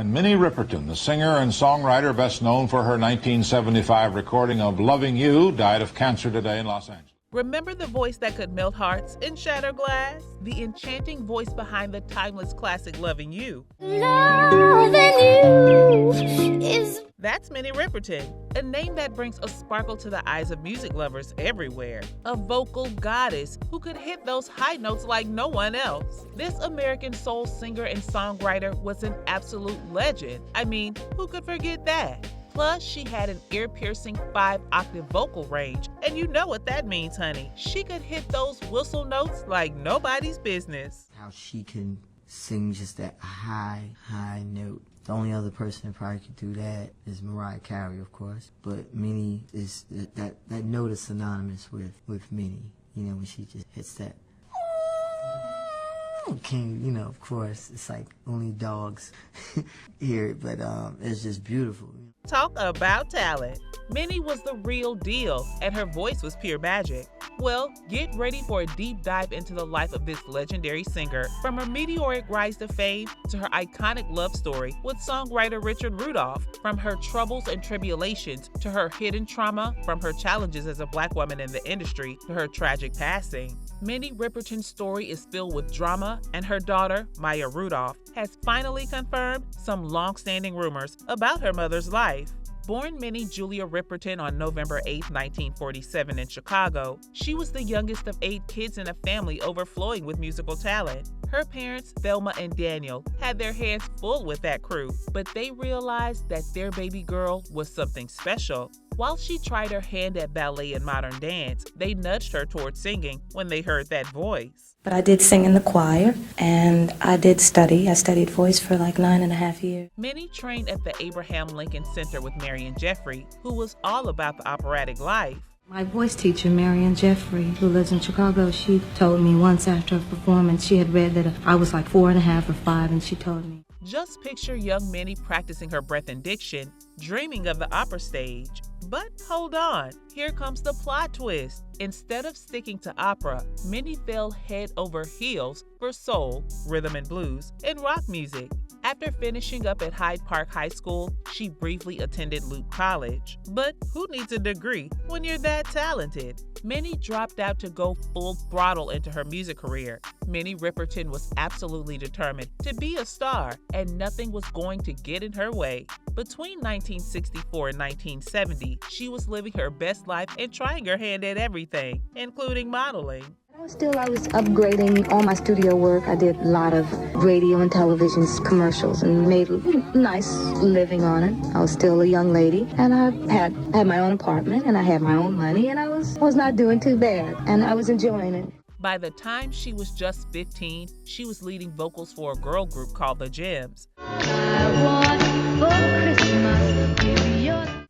And Minnie Riperton, the singer and songwriter best known for her 1975 recording of Loving You, died of cancer today in Los Angeles. Remember the voice that could melt hearts and shatter glass? The enchanting voice behind the timeless classic Loving You. Loving you is... That's Minnie Riperton, a name that brings a sparkle to the eyes of music lovers everywhere. A vocal goddess who could hit those high notes like no one else. This American soul singer and songwriter was an absolute legend. I mean, who could forget that? Plus, she had an ear-piercing 5-octave vocal range, and you know what that means, honey. She could hit those whistle notes like nobody's business. How she can sing just that high note. The only other person that probably could do that is Mariah Carey, of course. But Minnie is, that note is synonymous with Minnie. You know, when she just hits that. You know, of course, it's like only dogs hear it, but it's just beautiful. Talk about talent. Minnie was the real deal, and her voice was pure magic. Well, get ready for a deep dive into the life of this legendary singer, from her meteoric rise to fame to her iconic love story with songwriter Richard Rudolph, from her troubles and tribulations to her hidden trauma, from her challenges as a Black woman in the industry to her tragic passing. Minnie Riperton's story is filled with drama, and her daughter, Maya Rudolph, has finally confirmed some long-standing rumors about her mother's life. Born Minnie Julia Riperton on November 8, 1947 in Chicago, she was the youngest of 8 kids in a family overflowing with musical talent. Her parents, Thelma and Daniel, had their hands full with that crew, but they realized that their baby girl was something special. While she tried her hand at ballet and modern dance, they nudged her towards singing when they heard that voice. But I did sing in the choir, and I did study. I studied voice for like 9.5 years. Minnie trained at the Abraham Lincoln Center with Marion Jeffrey, who was all about the operatic life. My voice teacher, Marion Jeffrey, who lives in Chicago, she told me once after a performance, she had read that I was like 4.5 or 5, and she told me. Just picture young Minnie practicing her breath and diction, dreaming of the opera stage. But hold on, here comes the plot twist. Instead of sticking to opera, Minnie fell head over heels for soul, rhythm and blues, and rock music. After finishing up at Hyde Park High School, she briefly attended Loop College. But who needs a degree when you're that talented? Minnie dropped out to go full throttle into her music career. Minnie Riperton was absolutely determined to be a star, and nothing was going to get in her way. Between 1964 and 1970, she was living her best life and trying her hand at everything, including modeling. I was upgrading all my studio work. I did a lot of radio and television commercials and made a nice living on it. I was still a young lady, and I had my own apartment, and I had my own money, and I was not doing too bad, and I was enjoying it. By the time she was just 15, she was leading vocals for a girl group called The Gems.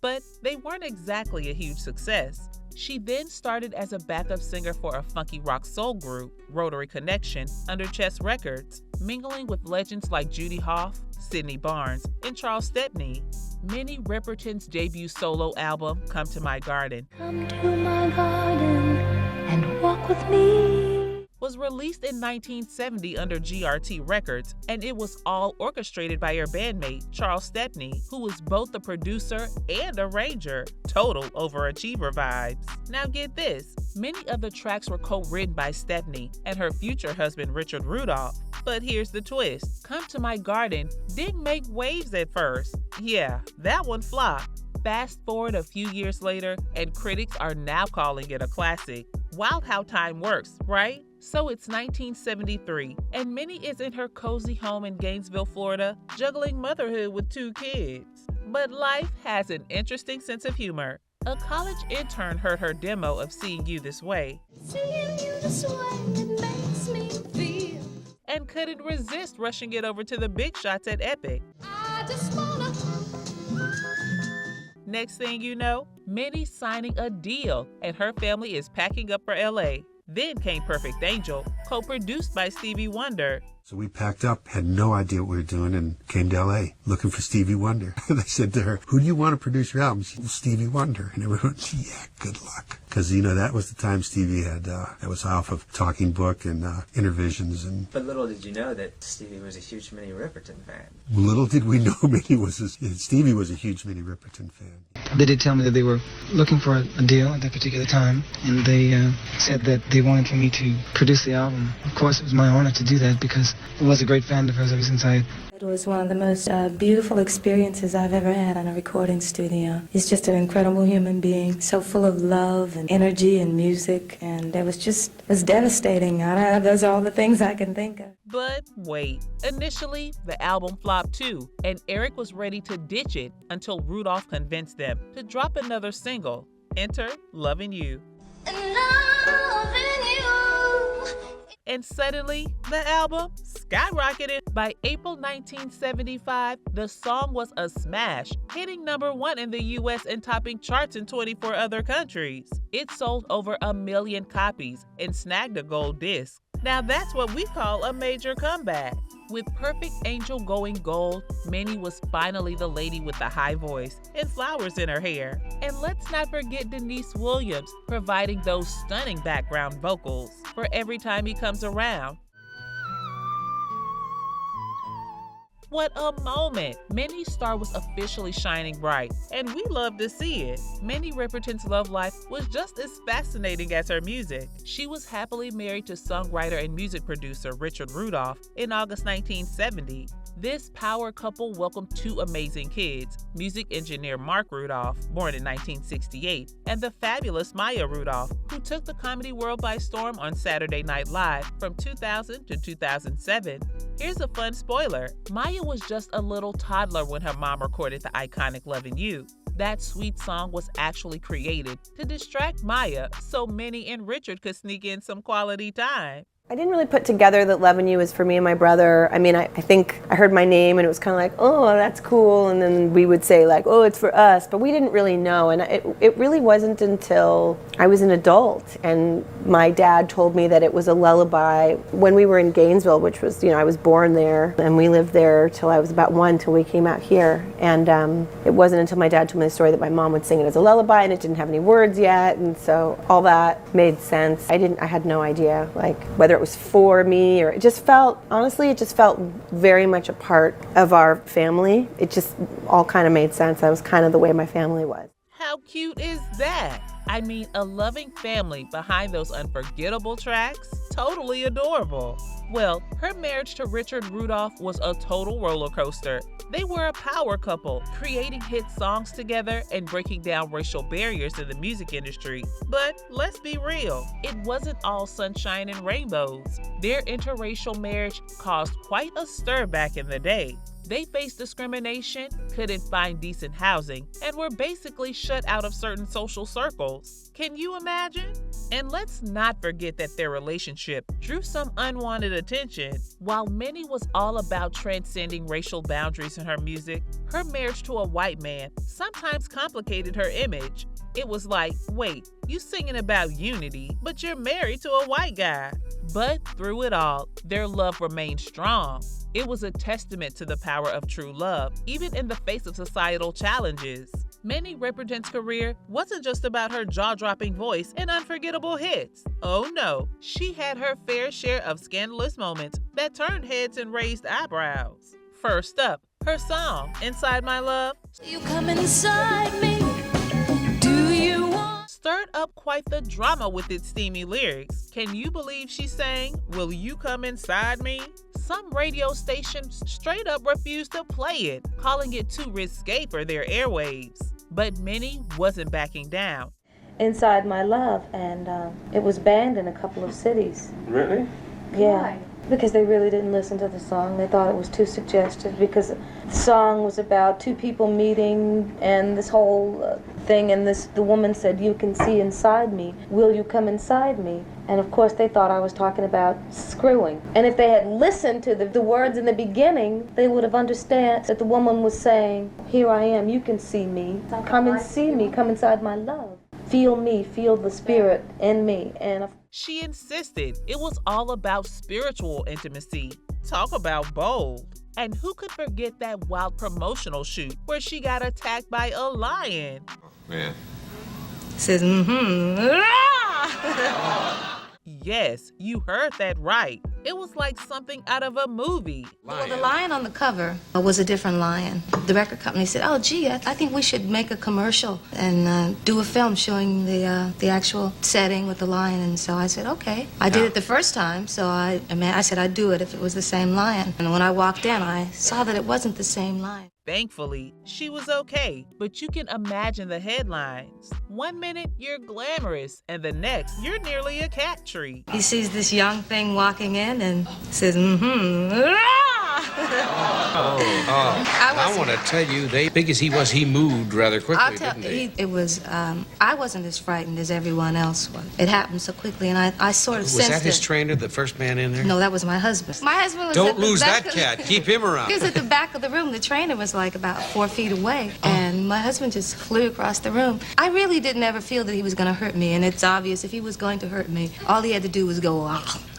But they weren't exactly a huge success. She then started as a backup singer for a funky rock soul group, Rotary Connection, under Chess Records, mingling with legends like Judy Hough, Sidney Barnes, and Charles Stepney. Minnie Riperton's debut solo album, Come to My Garden, and walk with me. Was released in 1970 under GRT Records, and it was all orchestrated by her bandmate, Charles Stepney, who was both the producer and arranger. Total overachiever vibes. Now get this, many of the tracks were co-written by Stepney and her future husband, Richard Rudolph. But here's the twist. Come to My Garden didn't make waves at first. Yeah, that one flopped. Fast forward a few years later, and critics are now calling it a classic. Wild how time works, right? So it's 1973, and Minnie is in her cozy home in Gainesville, Florida, juggling motherhood with 2 kids. But life has an interesting sense of humor. A college intern heard her demo of Seeing You This Way, It makes me feel. and couldn't resist rushing it over to the big shots at Epic. I just wanna. Next thing you know, Minnie's signing a deal, and her family is packing up for LA. Then came Perfect Angel, co-produced by Stevie Wonder. So we packed up, had no idea what we were doing, and came to L.A. looking for Stevie Wonder. They said to her, "Who do you want to produce your album?" She said, "Stevie Wonder." And everyone, "Yeah, good luck." because, that was the time Stevie that was off of Talking Book and Intervisions. But little did you know that Stevie was a huge Minnie Riperton fan. Little did we know Stevie was a huge Minnie Riperton fan. They did tell me that they were looking for a deal at that particular time, and they said that they wanted for me to produce the album. Of course, it was my honor to do that because I was a great fan of hers ever since It was one of the most beautiful experiences I've ever had in a recording studio. He's just an incredible human being, so full of love and energy and music, and it was devastating. Those are all the things I can think of. But wait, initially the album flopped too, and Eric was ready to ditch it until Rudolph convinced them to drop another single. Enter Loving You. And suddenly, the album skyrocketed. By April 1975, the song was a smash, hitting #1 in the US and topping charts in 24 other countries. It sold over 1 million copies and snagged a gold disc. Now that's what we call a major comeback. With Perfect Angel going gold, Minnie was finally the lady with the high voice and flowers in her hair. And let's not forget Denise Williams providing those stunning background vocals for Every Time He Comes Around. What a moment! Minnie's star was officially shining bright, and we love to see it. Minnie Riperton's love life was just as fascinating as her music. She was happily married to songwriter and music producer Richard Rudolph in August 1970. This power couple welcomed 2 amazing kids, music engineer Mark Rudolph, born in 1968, and the fabulous Maya Rudolph, who took the comedy world by storm on Saturday Night Live from 2000 to 2007. Here's a fun spoiler. Maya was just a little toddler when her mom recorded the iconic Lovin' You. That sweet song was actually created to distract Maya so Minnie and Richard could sneak in some quality time. I didn't really put together that Lovin' You was for me and my brother. I mean, I think I heard my name and it was kind of like, oh, that's cool. And then we would say like, oh, it's for us. But we didn't really know. And it really wasn't until I was an adult and my dad told me that it was a lullaby when we were in Gainesville, which was, I was born there. And we lived there till I was about 1 till we came out here. And it wasn't until my dad told me the story that my mom would sing it as a lullaby and it didn't have any words yet. And so all that made sense. I had no idea like whether it was for me or it just felt very much a part of our family. It just all kind of made sense. That was kind of the way my family was. How cute is that? I mean, a loving family behind those unforgettable tracks? Totally adorable. Well, her marriage to Richard Rudolph was a total roller coaster. They were a power couple, creating hit songs together and breaking down racial barriers in the music industry. But let's be real, it wasn't all sunshine and rainbows. Their interracial marriage caused quite a stir back in the day. They faced discrimination, couldn't find decent housing, and were basically shut out of certain social circles. Can you imagine? And let's not forget that their relationship drew some unwanted attention. While Minnie was all about transcending racial boundaries in her music, her marriage to a white man sometimes complicated her image. It was like, wait, you singing about unity, but you're married to a white guy. But through it all, their love remained strong. It was a testament to the power of true love, even in the face of societal challenges. Minnie Riperton's career wasn't just about her jaw-dropping voice and unforgettable hits. Oh no, she had her fair share of scandalous moments that turned heads and raised eyebrows. First up, her song, Inside My Love. You come inside me. Do you want? Stirred up quite the drama with its steamy lyrics. Can you believe she sang, Will You Come Inside Me? Some radio stations straight up refused to play it, calling it too risque for their airwaves. But Minnie wasn't backing down. Inside My Love, and it was banned in a couple of cities. Really? Yeah. Why? Because they really didn't listen to the song. They thought it was too suggestive because the song was about 2 people meeting and this whole thing, and the woman said, you can see inside me. Will you come inside me? And of course they thought I was talking about screwing. And if they had listened to the words in the beginning, they would have understood that the woman was saying, here I am, you can see me. Come and see me, come inside my love. Feel me, feel the spirit in me. And she insisted it was all about spiritual intimacy. Talk about bold. And who could forget that wild promotional shoot where she got attacked by a lion? Man, says, Yes, you heard that right. It was like something out of a movie. Well, the lion on the cover was a different lion. The record company said, oh, gee, I think we should make a commercial and do a film showing the actual setting with the lion. And so I said, okay. I did it the first time, so I said I'd do it if it was the same lion. And when I walked in, I saw that it wasn't the same lion. Thankfully, she was okay, but you can imagine the headlines. One minute, you're glamorous, and the next, you're nearly a cat tree. He sees this young thing walking in and says, I want to tell you, big as he was, he moved rather quickly, didn't he? I wasn't as frightened as everyone else was. It happened so quickly, and I sort of sensed it. Was that his trainer, the first man in there? No, that was my husband. My husband was Don't lose that cat. Keep him around. He was at the back of the room. The trainer was like about 4 feet away, and my husband just flew across the room. I really didn't ever feel that he was going to hurt me, and it's obvious if he was going to hurt me, all he had to do was go,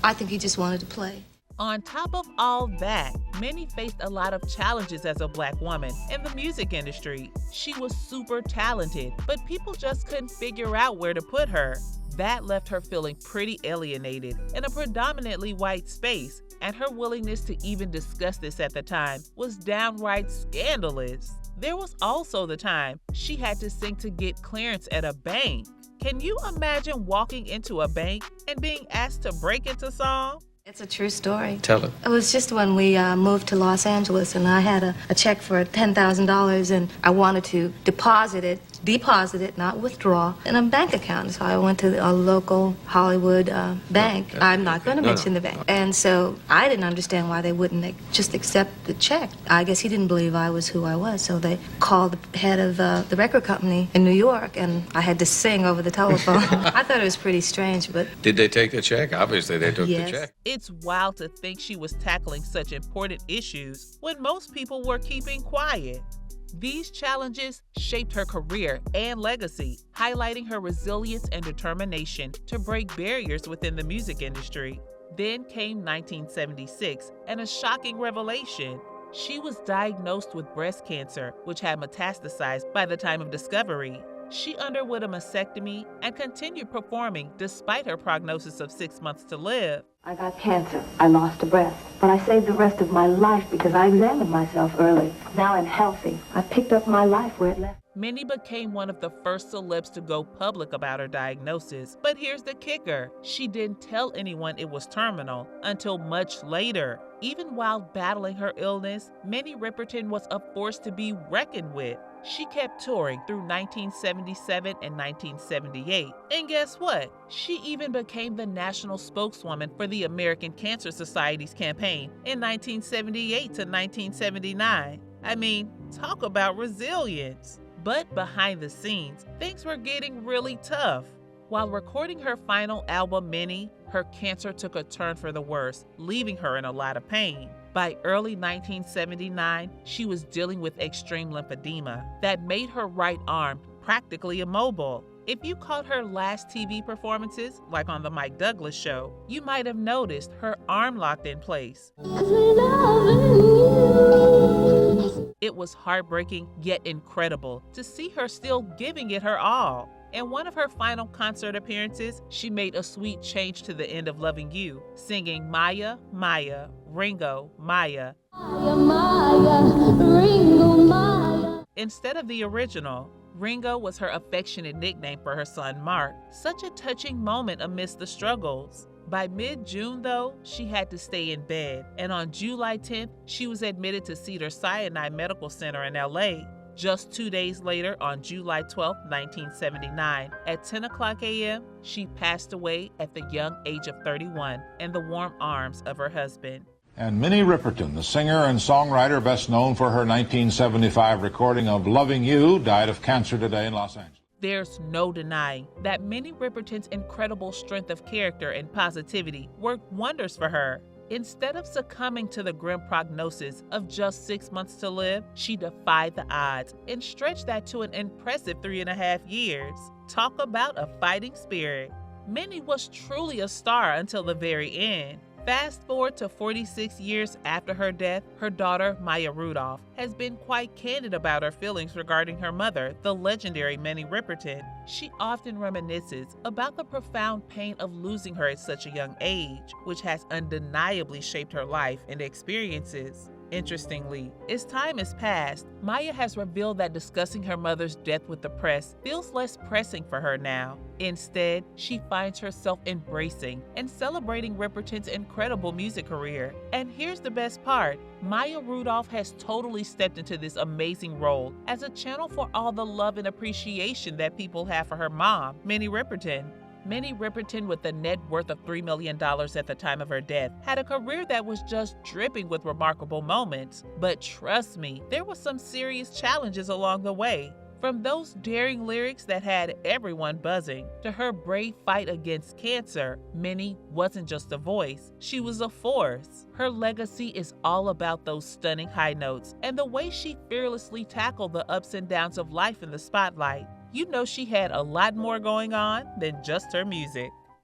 I think he just wanted to play. On top of all that, Minnie faced a lot of challenges as a black woman in the music industry. She was super talented, but people just couldn't figure out where to put her. That left her feeling pretty alienated in a predominantly white space, and her willingness to even discuss this at the time was downright scandalous. There was also the time she had to sing to get clearance at a bank. Can you imagine walking into a bank and being asked to break into song? It's a true story. Tell it. It was just when we moved to Los Angeles, and I had a check for $10,000, and I wanted to deposit it, not withdraw, in a bank account. So I went to a local Hollywood bank. I'm not going to mention the bank. And so I didn't understand why they wouldn't just accept the check. I guess he didn't believe I was who I was. So they called the head of the record company in New York, and I had to sing over the telephone. I thought it was pretty strange, but... Did they take the check? Obviously, they took the check. It's wild to think she was tackling such important issues when most people were keeping quiet. These challenges shaped her career and legacy, highlighting her resilience and determination to break barriers within the music industry. Then came 1976 and a shocking revelation. She was diagnosed with breast cancer, which had metastasized by the time of discovery. She underwent a mastectomy and continued performing despite her prognosis of 6 months to live. I got cancer. I lost a breast. But I saved the rest of my life because I examined myself early. Now I'm healthy. I picked up my life where it left. Minnie became one of the first celebs to go public about her diagnosis. But here's the kicker. She didn't tell anyone it was terminal until much later. Even while battling her illness, Minnie Riperton was a force to be reckoned with. She kept touring through 1977 and 1978. And guess what? She even became the national spokeswoman for the American Cancer Society's campaign in 1978 to 1979. I mean, talk about resilience. But behind the scenes, things were getting really tough. While recording her final album, Minnie, her cancer took a turn for the worse, leaving her in a lot of pain. By early 1979, she was dealing with extreme lymphedema that made her right arm practically immobile. If you caught her last TV performances, like on The Mike Douglas Show, you might have noticed her arm locked in place. It was heartbreaking yet incredible to see her still giving it her all. In one of her final concert appearances, she made a sweet change to the end of Loving You, singing Maya, Maya, Ringo, Maya, Maya, Maya, Ringo, Maya. Instead of the original. Ringo was her affectionate nickname for her son Mark. Such a touching moment amidst the struggles. By mid-June, though, she had to stay in bed, and on July 10th, she was admitted to Cedars-Sinai Medical Center in LA. Just 2 days later, on July 12, 1979, at 10 o'clock a.m., she passed away at the young age of 31 in the warm arms of her husband. And Minnie Riperton, the singer and songwriter best known for her 1975 recording of Loving You, died of cancer today in Los Angeles. There's no denying that Minnie Riperton's incredible strength of character and positivity worked wonders for her. Instead of succumbing to the grim prognosis of just 6 months to live, she defied the odds and stretched that to an impressive 3.5 years. Talk about a fighting spirit. Minnie was truly a star until the very end. Fast forward to 46 years after her death, her daughter, Maya Rudolph, has been quite candid about her feelings regarding her mother, the legendary Minnie Riperton. She often reminisces about the profound pain of losing her at such a young age, which has undeniably shaped her life and experiences. Interestingly, as time has passed, Maya has revealed that discussing her mother's death with the press feels less pressing for her now. Instead, she finds herself embracing and celebrating Riperton's incredible music career. And here's the best part, Maya Rudolph has totally stepped into this amazing role as a channel for all the love and appreciation that people have for her mom, Minnie Riperton. Minnie Riperton, with a net worth of $3 million at the time of her death, had a career that was just dripping with remarkable moments. But trust me, there were some serious challenges along the way. From those daring lyrics that had everyone buzzing, to her brave fight against cancer, Minnie wasn't just a voice, she was a force. Her legacy is all about those stunning high notes and the way she fearlessly tackled the ups and downs of life in the spotlight. You know she had a lot more going on than just her music.